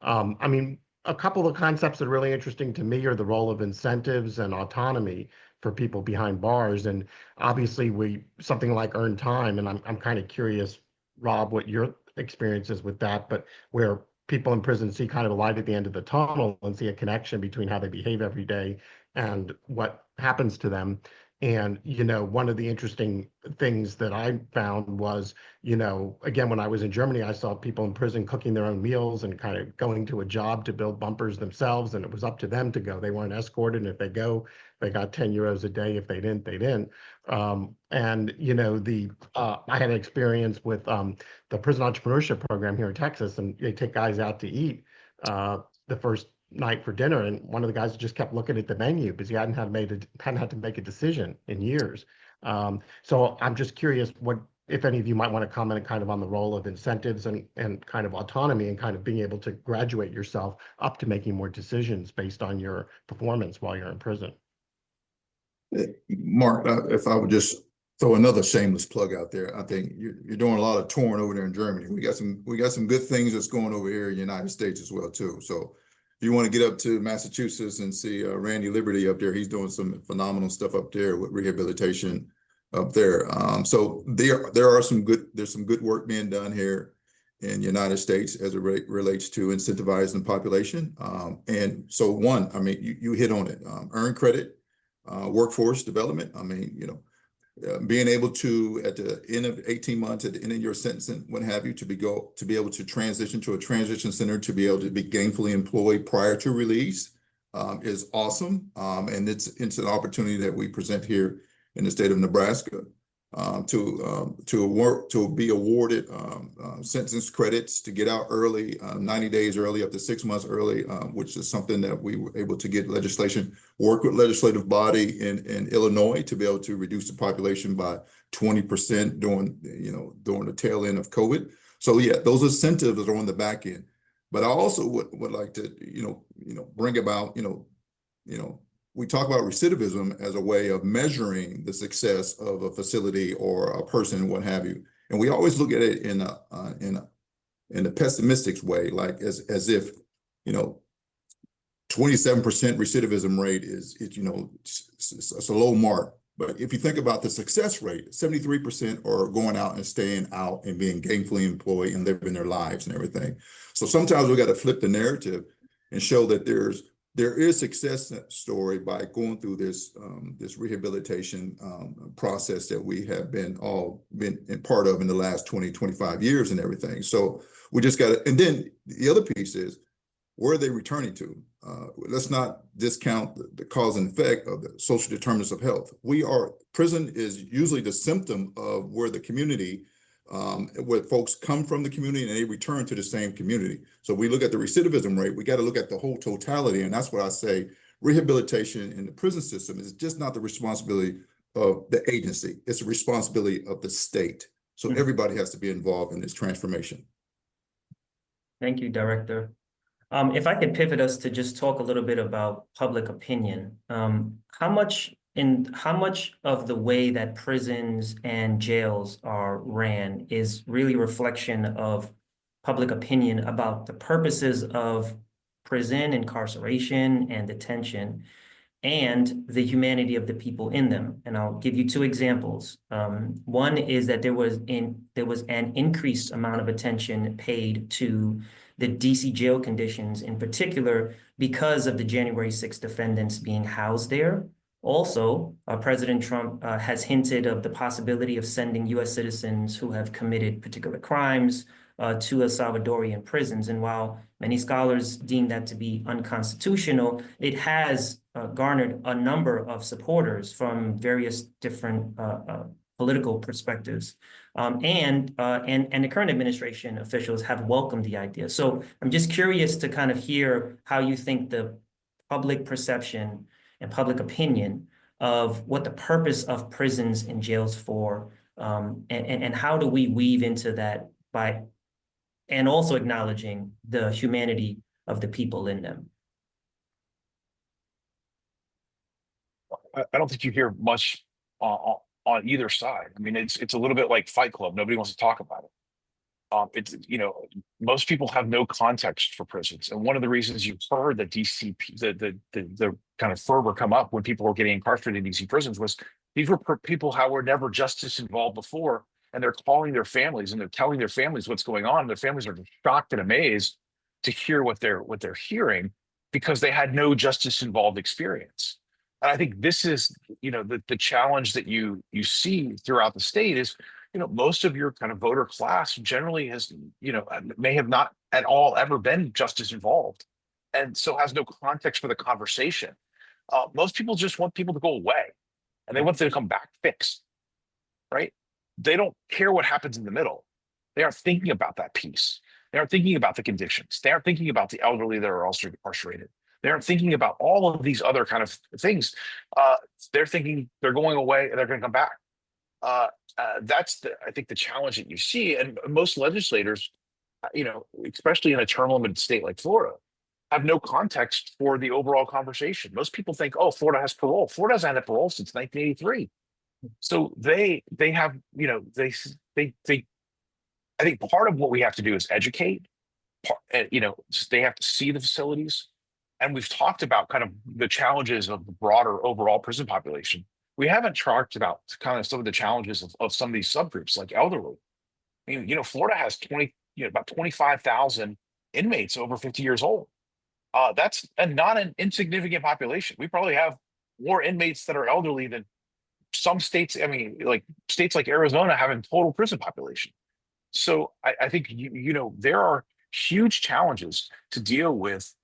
[SPEAKER 2] I mean, a couple of concepts that are really interesting to me are the role of incentives and autonomy for people behind bars. And obviously, something like earned time, and I'm kind of curious, Rob, what your experience is with that, but where people in prison see kind of a light at the end of the tunnel and see a connection between how they behave every day and what happens to them. And, one of the interesting things that I found was, again, when I was in Germany, I saw people in prison cooking their own meals and kind of going to a job to build bumpers themselves. And it was up to them to go. They weren't escorted. And if they go, they got 10 euros a day. If they didn't, they didn't. And, I had an experience with the prison entrepreneurship program here in Texas, and they take guys out to eat the first night for dinner, and one of the guys just kept looking at the menu because he hadn't had to make a decision in years. So I'm just curious what, if any of you might want to comment kind of on the role of incentives and kind of autonomy and kind of being able to graduate yourself up to making more decisions based on your performance while you're in prison.
[SPEAKER 3] Mark, if I would just throw another shameless plug out there, I think you're doing a lot of touring over there in Germany. We got some good things that's going over here in the United States as well too. So if you want to get up to Massachusetts and see Randy Liberty up there, he's doing some phenomenal stuff up there with rehabilitation up there. So there's some good work being done here in the United States as it relates to incentivizing the population. And so I mean, you hit on it. Earn credit, workforce development. I mean, being able to, at the end of 18 months, at the end of your sentencing, what have you, to be able to transition to a transition center, to be able to be gainfully employed prior to release, is awesome. And it's an opportunity that we present here in the state of Nebraska, to be awarded sentence credits to get out early, 90 days early, up to 6 months early, which is something that we were able to get legislation, work with legislative body in Illinois to be able to reduce the population by 20% during the tail end of COVID. So yeah, those incentives are on the back end. But I also would like to bring about we talk about recidivism as a way of measuring the success of a facility or a person, what have you. And we always look at it in a pessimistic way, like as if 27% recidivism rate is it's a low mark. But if you think about the success rate, 73% are going out and staying out and being gainfully employed and living their lives and everything. So sometimes we got to flip the narrative and show that there is success story by going through this rehabilitation process that we have been in part of in the last 20-25 years and everything. So we just got to, and then the other piece is, where are they returning to? Let's not discount the cause and effect of the social determinants of health. Prison is usually the symptom of where the community, where folks come from the community and they return to the same community. So we look at the recidivism rate, we got to look at the whole totality. And that's what I say, rehabilitation in the prison system is just not the responsibility of the agency. It's the responsibility of the state. So everybody has to be involved in this transformation.
[SPEAKER 1] Thank you, Director. If I could pivot us to just talk a little bit about public opinion, how much of the way that prisons and jails are ran is really reflection of public opinion about the purposes of prison, incarceration, and detention, and the humanity of the people in them. And I'll give you two examples. One is that there was an increased amount of attention paid to the DC jail conditions, in particular because of the January 6th defendants being housed there. Also, President Trump has hinted of the possibility of sending U.S. citizens who have committed particular crimes to El Salvadorian prisons. And while many scholars deem that to be unconstitutional, it has garnered a number of supporters from various different political perspectives. And the current administration officials have welcomed the idea. So I'm just curious to kind of hear how you think the public perception and public opinion of what the purpose of prisons and jails for, and how do we weave into that by, and also acknowledging the humanity of the people in them.
[SPEAKER 6] I don't think you hear much on either side. I mean, it's a little bit like Fight Club. Nobody wants to talk about it. It's, you know, most people have no context for prisons, and one of the reasons you heard the DCP, the kind of fervor come up when people were getting incarcerated in DC prisons was these were people who were never justice involved before, and they're calling their families and they're telling their families what's going on. Their families are shocked and amazed to hear what they're hearing because they had no justice involved experience. And I think this is, you know, the challenge that you see throughout the state is, you know, most of your kind of voter class generally has, you know, may have not at all ever been justice involved, and so has no context for the conversation. Most people just want people to go away, and they want them to come back fixed, right? They don't care what happens in the middle. They aren't thinking about that piece. They aren't thinking about the conditions. They aren't thinking about the elderly that are also incarcerated. They aren't thinking about all of these other kind of things. They're thinking they're going away and they're going to come back. That's I think the challenge that you see, and most legislators, you know, especially in a term limited state like Florida, have no context for the overall conversation. Most people think, oh, Florida has parole. Florida hasn't had parole since 1983. So they have, you know, they I think part of what we have to do is educate. You know, they have to see the facilities, and we've talked about kind of the challenges of the broader overall prison population. We haven't talked about kind of some of the challenges of some of these subgroups like elderly. I mean, you know, Florida has about 25,000 inmates over 50 years old. That's not an insignificant population. We probably have more inmates that are elderly than some states. I mean, like states like Arizona have a total prison population. So I think, you know, there are huge challenges to deal with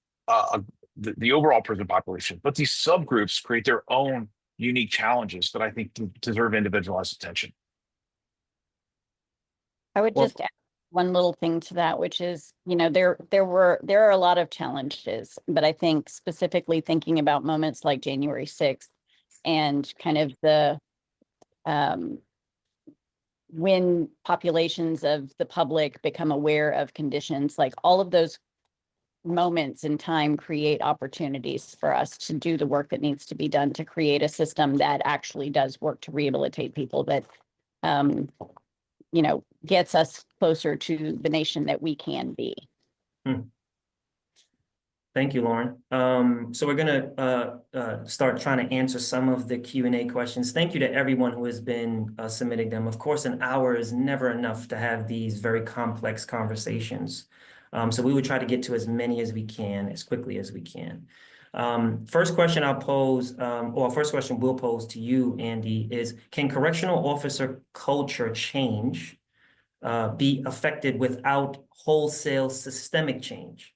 [SPEAKER 6] the overall prison population, but these subgroups create their own unique challenges that I think deserve individualized attention.
[SPEAKER 4] I would just add one little thing to that, which is, you know, there are a lot of challenges, but I think specifically thinking about moments like January 6th and kind of the when populations of the public become aware of conditions, like all of those moments in time create opportunities for us to do the work that needs to be done to create a system that actually does work to rehabilitate people, that you know, gets us closer to the nation that we can be.
[SPEAKER 1] Thank you, Lauren. So we're gonna start trying to answer some of the Q&A questions. Thank you to everyone who has been submitting them. Of course, an hour is never enough to have these very complex conversations. So we would try to get to as many as we can, as quickly as we can. First question I'll pose, or first question we'll pose to you, Andy, is can correctional officer culture change be affected without wholesale systemic change?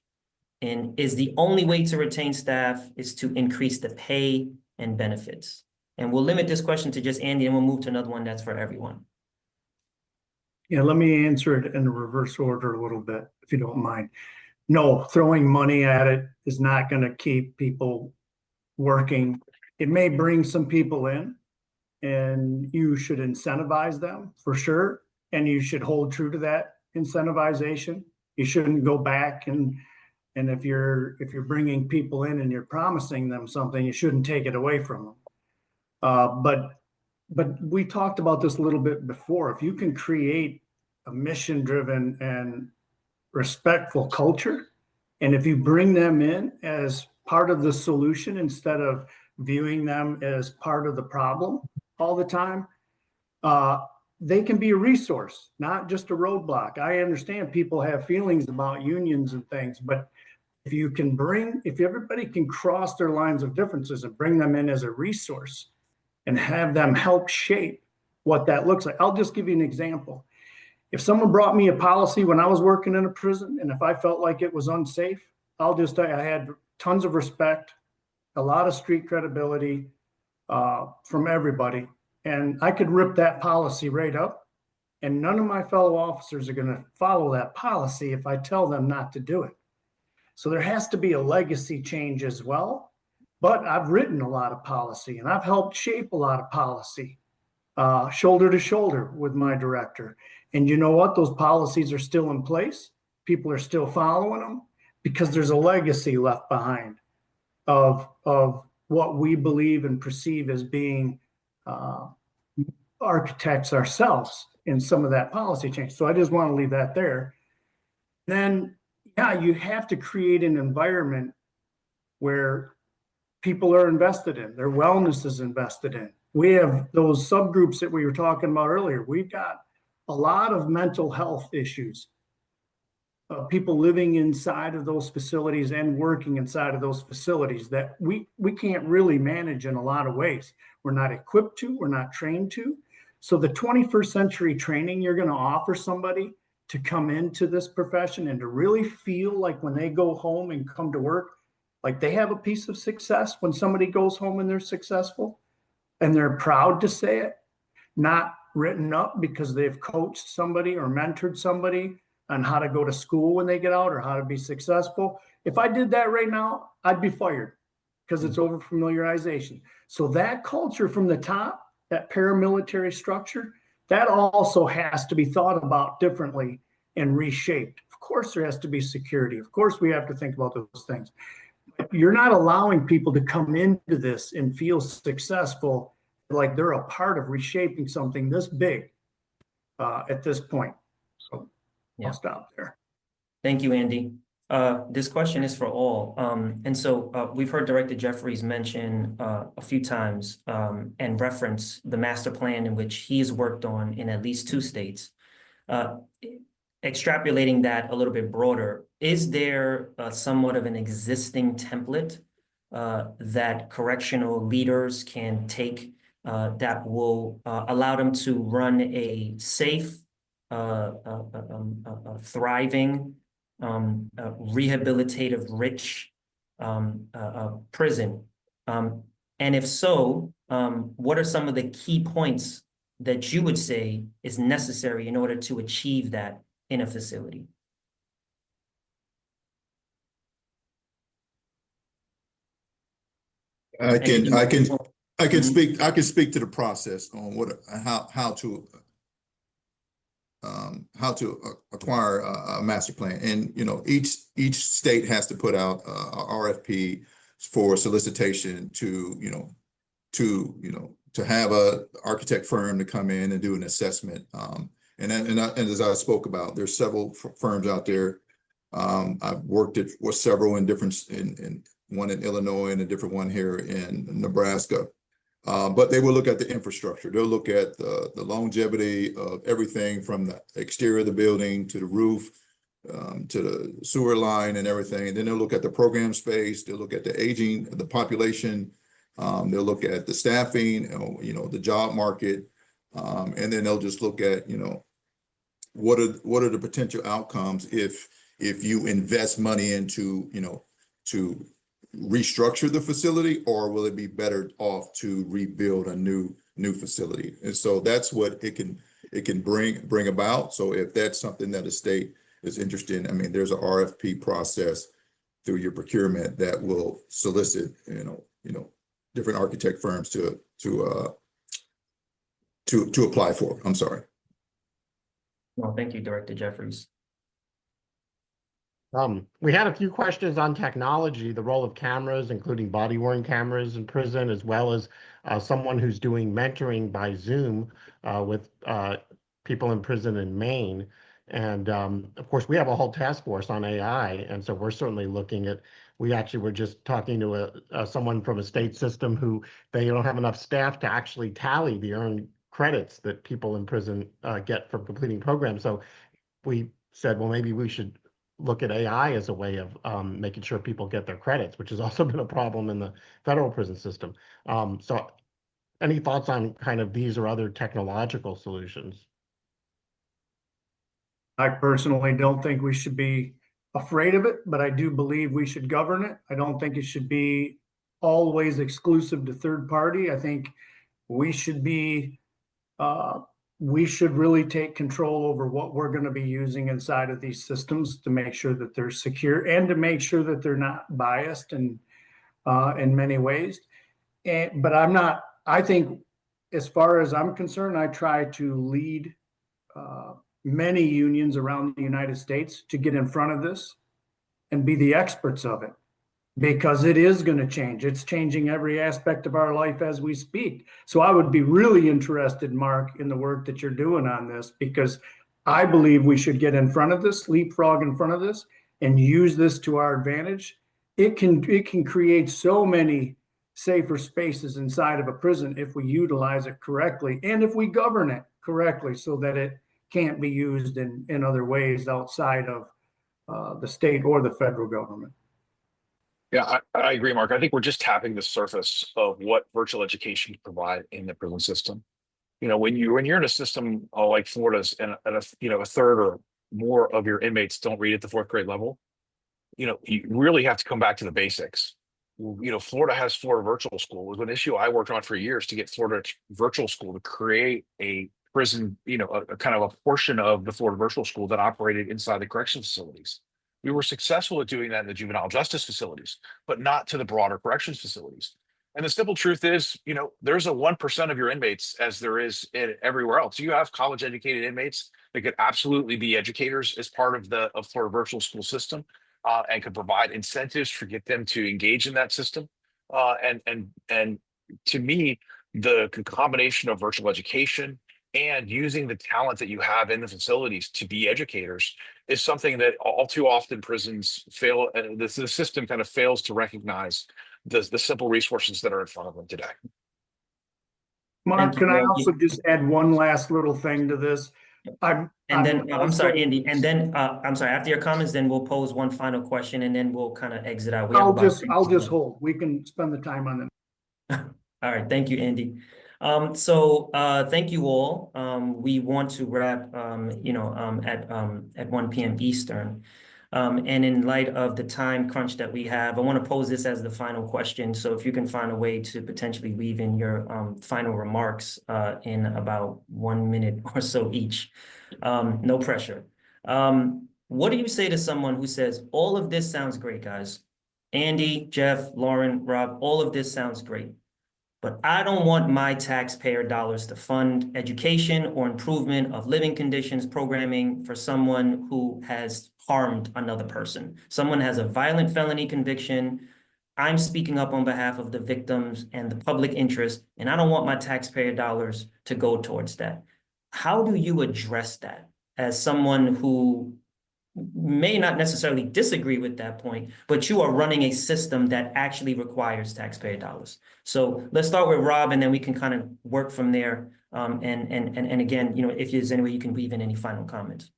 [SPEAKER 1] And is the only way to retain staff is to increase the pay and benefits? And we'll limit this question to just Andy, and we'll move to another one that's for everyone.
[SPEAKER 5] Yeah, let me answer it in reverse order a little bit, if you don't mind. No, throwing money at it is not going to keep people working. It may bring some people in, and you should incentivize them for sure. And you should hold true to that incentivization. You shouldn't go back and if you're bringing people in and you're promising them something, you shouldn't take it away from them. But we talked about this a little bit before. If you can create a mission-driven and respectful culture, and if you bring them in as part of the solution instead of viewing them as part of the problem all the time, they can be a resource, not just a roadblock. I understand people have feelings about unions and things, but if everybody can cross their lines of differences and bring them in as a resource and have them help shape what that looks like. I'll just give you an example. If someone brought me a policy when I was working in a prison, and if I felt like it was unsafe, I'll just tell you, I had tons of respect, a lot of street credibility from everybody. And I could rip that policy right up, and none of my fellow officers are going to follow that policy if I tell them not to do it. So there has to be a legacy change as well. But I've written a lot of policy and I've helped shape a lot of policy, shoulder to shoulder with my director. And you know what? Those policies are still in place. People are still following them because there's a legacy left behind of what we believe and perceive as being architects ourselves in some of that policy change. So I just want to leave that there. Then, yeah, you have to create an environment where people are invested in, their wellness is invested in. We have those subgroups that we were talking about earlier. We've got a lot of mental health issues. People living inside of those facilities and working inside of those facilities that we can't really manage in a lot of ways. We're not equipped to, we're not trained to. So the 21st century training you're going to offer somebody to come into this profession and to really feel like when they go home and come to work, like they have a piece of success when somebody goes home and they're successful and they're proud to say it, not written up because they've coached somebody or mentored somebody on how to go to school when they get out or how to be successful. If I did that right now, I'd be fired because it's over familiarization. So that culture from the top, that paramilitary structure, that also has to be thought about differently and reshaped. Of course, there has to be security. Of course, we have to think about those things. But you're not allowing people to come into this and feel successful like they're a part of reshaping something this big at this point. So
[SPEAKER 1] Yeah.
[SPEAKER 5] I'll stop there.
[SPEAKER 1] Thank you, Andy. This question is for all. And so we've heard Director Jeffries mention a few times and reference the master plan in which he's worked on in at least 2 states. Extrapolating that a little bit broader, is there somewhat of an existing template that correctional leaders can take that will allow them to run a safe, thriving, rehabilitative, rich prison? And if so, what are some of the key points that you would say is necessary in order to achieve that in a facility?
[SPEAKER 3] I can
[SPEAKER 1] Mhm.
[SPEAKER 3] speak to the process on how to acquire a master plan. And each state has to put out a RFP for solicitation to have a architect firm to come in and do an assessment. And as I spoke about, there's several firms out there. I've worked with several in one in Illinois and a different one here in Nebraska. But they will look at the infrastructure. They'll look at the longevity of everything from the exterior of the building to the roof, to the sewer line and everything. And then they'll look at the program space. They'll look at the aging of the population. They'll look at the staffing, the job market. And then they'll just look at, what are the potential outcomes if you invest money into, to restructure the facility, or will it be better off to rebuild a new facility? And so that's what it can bring about. So if that's something that a state is interested in, I mean, there's an RFP process through your procurement that will solicit, different architect firms to apply for. I'm sorry.
[SPEAKER 1] Well, thank you, Director Jeffries.
[SPEAKER 2] We had a few questions on technology, the role of cameras, including body-worn cameras in prison, as well as someone who's doing mentoring by Zoom with people in prison in Maine. And of course, we have a whole task force on AI, and so we're certainly looking at We actually were just talking to someone from a state system who they don't have enough staff to actually tally the earned credits that people in prison get from completing programs. So we said, well, maybe we should look at AI as a way of making sure people get their credits, which has also been a problem in the federal prison system. So any thoughts on kind of these or other technological solutions?
[SPEAKER 5] I personally don't think we should be afraid of it, but I do believe we should govern it. I don't think it should be always exclusive to third party. I think we should be, we should really take control over what we're going to be using inside of these systems to make sure that they're secure and to make sure that they're not biased in many ways. But I'm not, I think as far as I'm concerned, I try to lead many unions around the United States to get in front of this and be the experts of it, because it is going to change. It's changing every aspect of our life as we speak. So I would be really interested, Mark, in the work that you're doing on this, because I believe we should get in front of this, leapfrog in front of this, and use this to our advantage. It can create so many safer spaces inside of a prison if we utilize it correctly and if we govern it correctly so that it can't be used in other ways outside of the state or the federal government.
[SPEAKER 6] Yeah, I agree, Mark. I think we're just tapping the surface of what virtual education can provide in the prison system. You know, when you're in a system like Florida's, and a third or more of your inmates don't read at the fourth grade level, you really have to come back to the basics. Florida has Florida Virtual School. It was an issue I worked on for years to get Florida Virtual School to create a prison, a kind of a portion of the Florida Virtual School that operated inside the correction facilities. We were successful at doing that in the juvenile justice facilities, but not to the broader corrections facilities. And the simple truth is, there's a 1% of your inmates, as there is everywhere else. You have college educated inmates that could absolutely be educators as part of the Florida Virtual School system, and could provide incentives to get them to engage in that system. And to me, the combination of virtual education and using the talent that you have in the facilities to be educators is something that all too often prisons fail, and the system kind of fails to recognize the simple resources that are in front of them today.
[SPEAKER 5] Mark,
[SPEAKER 1] Thank you,
[SPEAKER 5] can I
[SPEAKER 1] Paul.
[SPEAKER 5] also just add one last little thing to this? I'm
[SPEAKER 1] sorry, Andy, and then, I'm sorry, after your comments, then we'll pose one final question and then we'll kind of exit out. We have
[SPEAKER 5] I'll
[SPEAKER 1] about
[SPEAKER 5] just
[SPEAKER 1] 10
[SPEAKER 5] hold.
[SPEAKER 1] minutes.
[SPEAKER 5] We can spend the time on them.
[SPEAKER 1] All right, thank you, Andy. Thank you all. We want to wrap, at 1 p.m. Eastern. And in light of the time crunch that we have, I want to pose this as the final question. So if you can find a way to potentially weave in your final remarks in about 1 minute or so each. No pressure. What do you say to someone who says, all of this sounds great, guys? Andy, Jeff, Lauren, Rob, all of this sounds great, but I don't want my taxpayer dollars to fund education or improvement of living conditions programming for someone who has harmed another person. Someone has a violent felony conviction. I'm speaking up on behalf of the victims and the public interest, and I don't want my taxpayer dollars to go towards that. How do you address that as someone who may not necessarily disagree with that point, but you are running a system that actually requires taxpayer dollars? So let's start with Rob, and then we can kind of work from there. And again, if there's any way you can weave in any final comments.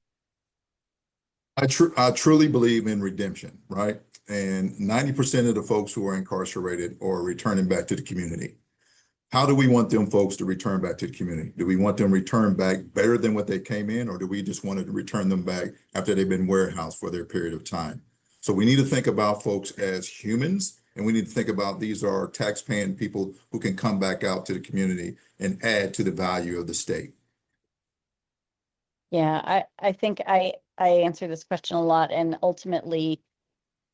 [SPEAKER 3] I truly believe in redemption, right? And 90% of the folks who are incarcerated are returning back to the community. How do we want them folks to return back to the community? Do we want them returned back better than what they came in, or do we just want to return them back after they've been warehoused for their period of time? So we need to think about folks as humans, and we need to think about these are tax-paying people who can come back out to the community and add to the value of the state.
[SPEAKER 4] Yeah, I think I answer this question a lot, and ultimately,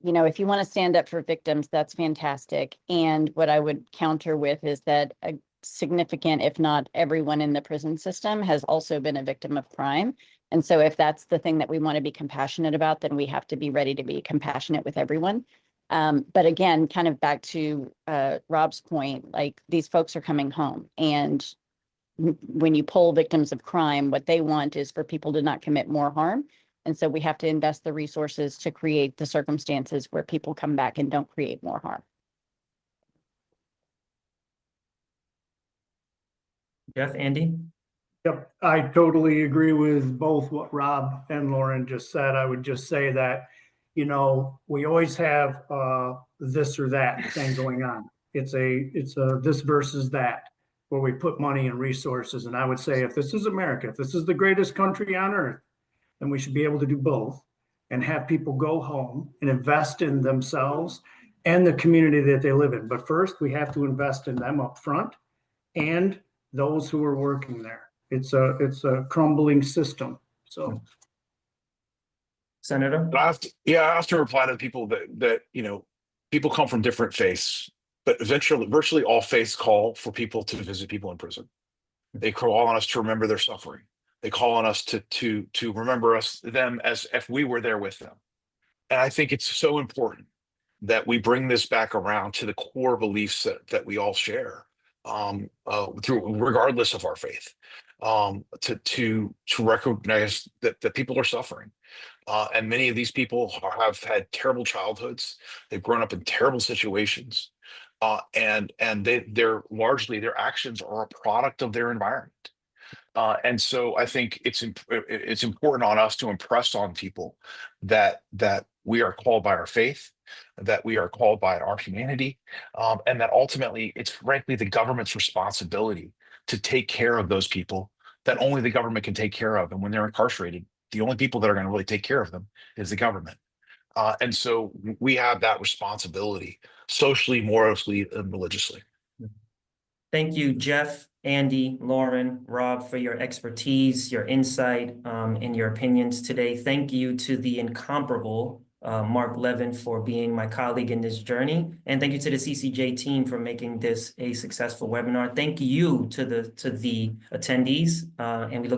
[SPEAKER 4] if you want to stand up for victims, that's fantastic. And what I would counter with is that a significant, if not everyone in the prison system, has also been a victim of crime. And so if that's the thing that we want to be compassionate about, then we have to be ready to be compassionate with everyone. But again, kind of back to Rob's point, like, these folks are coming home, and when you poll victims of crime, what they want is for people to not commit more harm. And so we have to invest the resources to create the circumstances where people come back and don't create more harm.
[SPEAKER 1] Jeff, Andy?
[SPEAKER 5] Yep, I totally agree with both what Rob and Lauren just said. I would just say that, we always have this or that thing going on. It's a this versus that, where we put money and resources. And I would say if this is America, if this is the greatest country on earth, then we should be able to do both and have people go home and invest in themselves and the community that they live in. But first, we have to invest in them up front and those who are working there. It's a crumbling system. So,
[SPEAKER 1] Senator?
[SPEAKER 6] But I have to reply to the people that people come from different faiths, but eventually, virtually all faiths call for people to visit people in prison. They call on us to remember their suffering. They call on us to remember them as if we were there with them. And I think it's so important that we bring this back around to the core beliefs that we all share, regardless of our faith, to recognize that people are suffering. And many of these people have had terrible childhoods. They've grown up in terrible situations. And they're largely, their actions are a product of their environment. And so I think it's important on us to impress on people that we are called by our faith, that we are called by our humanity, and that ultimately it's frankly the government's responsibility to take care of those people that only the government can take care of. And when they're incarcerated, the only people that are going to really take care of them is the government. And so we have that responsibility socially, morally, and religiously.
[SPEAKER 1] Thank you, Jeff, Andy, Lauren, Rob, for your expertise, your insight, and your opinions today. Thank you to the incomparable Mark Levin for being my colleague in this journey. And thank you to the CCJ team for making this a successful webinar. Thank you to the attendees, and we look